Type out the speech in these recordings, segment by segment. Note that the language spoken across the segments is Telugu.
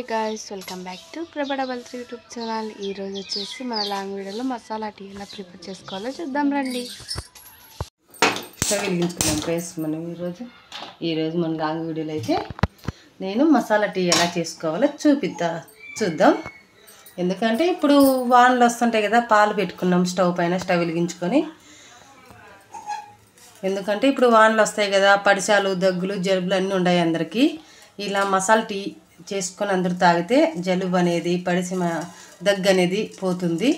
guys, welcome back to Prabha Double 3 YouTube channel. ఈరోజు వచ్చేసి మన లాంగ్ వీడియోలో మసాలా టీ ఎలా ప్రిపేర్ చేసుకోవాలో చూద్దాం రండి. స్టవ్ వెలిగించుకున్నాం ఫ్రెండ్స్. మనం ఈరోజు మన లాంగ్ వీడియోలో అయితే నేను మసాలా టీ ఎలా చేసుకోవాలో చూద్దాం. ఎందుకంటే ఇప్పుడు వానలు వస్తుంటాయి కదా, పాలు పెట్టుకున్నాం స్టవ్ పైన, స్టవ్ వెలిగించుకొని. ఎందుకంటే ఇప్పుడు వానలు వస్తాయి కదా, పడిశాలు, దగ్గులు, జలుబులు అన్నీ ఉన్నాయి అందరికీ. ఇలా మసాలా టీ చేసుకొని అందరూ తాగితే జలుబు అనేది, దగ్గు అనేది పోతుంది.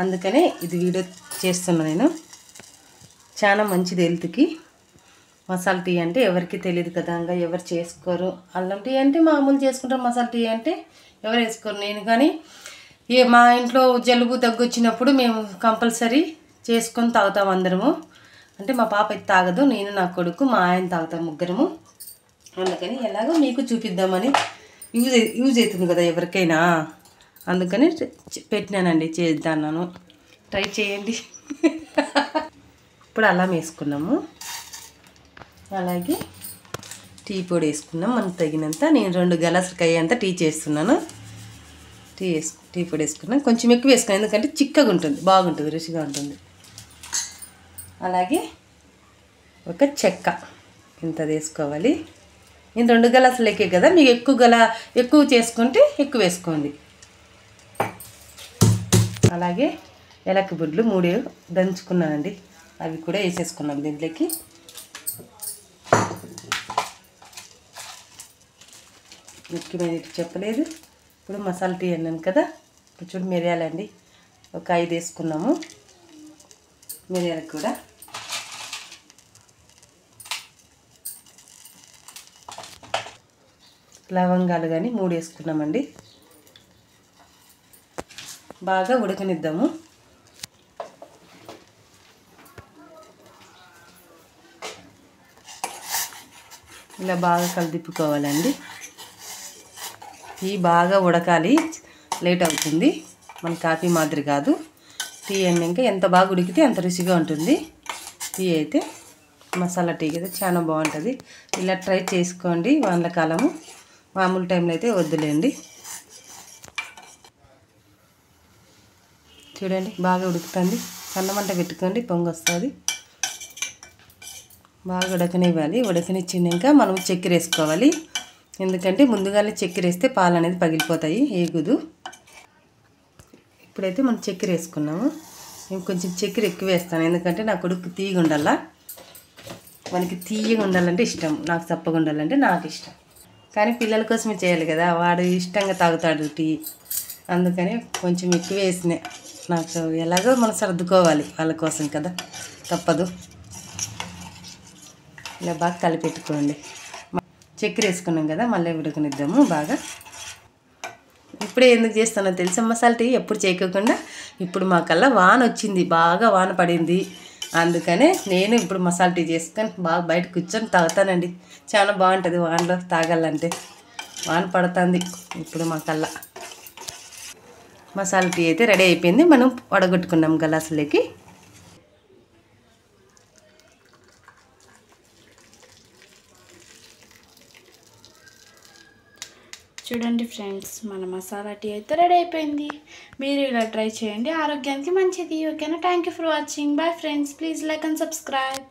అందుకనే ఇది వీడియో చేస్తున్నా నేను. చాలా మంచిది హెల్త్కి. మసాలా టీ అంటే ఎవరికి తెలియదు కదా, ఇంకా ఎవరు చేసుకోరు. అల్లం టీ అంటే మామూలు చేసుకుంటారు, మసాలా టీ అంటే ఎవరు వేసుకోరు. నేను కానీ మా ఇంట్లో జలుబు దగ్గు వచ్చినప్పుడు మేము కంపల్సరీ చేసుకొని తాగుతాం అందరము. అంటే మా పాప అయితే తాగదు, నేను నా కొడుకు మా ఆయన తాగుతాం, ముగ్గురము. అందుకని ఎలాగో మీకు చూపిద్దామని, యూజ్ అవుతుంది కదా ఎవరికైనా, అందుకని పెట్టినానండి. చేద్దాను, ట్రై చేయండి. ఇప్పుడు అల్లం వేసుకున్నాము, అలాగే టీ పొడి వేసుకున్నాం మనకు తగినంత. నేను 2 గ్లాసులకి అయ్యేంత టీ చేస్తున్నాను. టీ పొడి వేసుకున్నాం, కొంచెం ఎక్కువ వేసుకున్నాను ఎందుకంటే చిక్కగా ఉంటుంది, బాగుంటుంది, రుచిగా ఉంటుంది. అలాగే ఒక చెక్క ఇంత వేసుకోవాలి. నేను 2 గ్లాసులు లెక్కే కదా, మీకు ఎక్కువ చేసుకుంటే ఎక్కువ వేసుకోండి. అలాగే ఏలక్కి బుడ్లు 3 దంచుకున్నానండి, అవి కూడా వేసేసుకున్నాం దీంట్లోకి. ముఖ్యమైన చెప్పలేదు. ఇప్పుడు మసాలా టీ అన్నాను కదా, ఇప్పుడు చూడు మిరియాలండి ఒక 5 వేసుకున్నాము. మిరియాలకు కూడా లవంగాలు కానీ 3 వేసుకున్నామండి. బాగా ఉడకనిద్దాము. ఇలా బాగా కలిదిప్పుకోవాలండి. టీ బాగా ఉడకాలి, లేట్ అవుతుంది. మన కాఫీ మాదిరి కాదు. టీ అన్నాక ఎంత బాగా ఉడికితే అంత రుచిగా ఉంటుంది. టీ అయితే మసాలా టీ అయితే చాలా బాగుంటుంది. ఇలా ట్రై చేసుకోండి. వానకాలము, మామూలు టైంలో అయితే వద్దులేండి. చూడండి బాగా ఉడుకుతుంది. సన్నమంట పెట్టుకోండి, పొంగు వస్తుంది. బాగా ఉడకనివ్వాలి. ఉడకనిచ్చినాక మనం చక్కెర వేసుకోవాలి. ఎందుకంటే ముందుగానే చక్కెర వేస్తే పాలు అనేది పగిలిపోతాయి, ఏగుదు. ఇప్పుడైతే మనం చక్కెర వేసుకున్నాము. నేను కొంచెం చక్కెర ఎక్కువ వేస్తాను, ఎందుకంటే నా కొడుకు తీయగా ఉండాలా. మనకి తీయగా ఉండాలంటే ఇష్టం, నాకు చప్పగా ఉండాలంటే నాకు ఇష్టం. కానీ పిల్లల కోసమే చేయాలి కదా, వాడు ఇష్టంగా తాగుతాడు టీ. అందుకని కొంచెం ఎక్కువ వేసిన, నాకు ఎలాగో మనం సర్దుకోవాలి వాళ్ళ కోసం కదా, తప్పదు. ఇలా బాగా కలిపెట్టుకోండి. చక్కెర వేసుకున్నాం కదా, మళ్ళీ ఉడకనిద్దాము బాగా. ఇప్పుడే ఎందుకు చేస్తానో తెలుసా మసాలా టీ, ఎప్పుడు చేయకోకుండా. ఇప్పుడు మాకల్లా వాన వచ్చింది, బాగా వాన పడింది. అందుకనే నేను ఇప్పుడు మసాలా టీ చేసుకొని బాగా బయట కూర్చొని తాగుతానండి. చాలా బాగుంటుంది వానలో తాగాలంటే. వాన పడుతుంది ఇప్పుడు మాకల్లా. మసాలా టీ అయితే రెడీ అయిపోయింది. మనం వడగొట్టుకున్నాం గ్లాసులకి. చూడండి ఫ్రెండ్స్, మన మసాలా టీ అయితే రెడీ అయిపోయింది. మీరు ఇలా ట్రై చేయండి, ఆరోగ్యానికి మంచిది. ఓకేనా? Thank you for watching. Bye friends. Please like and subscribe.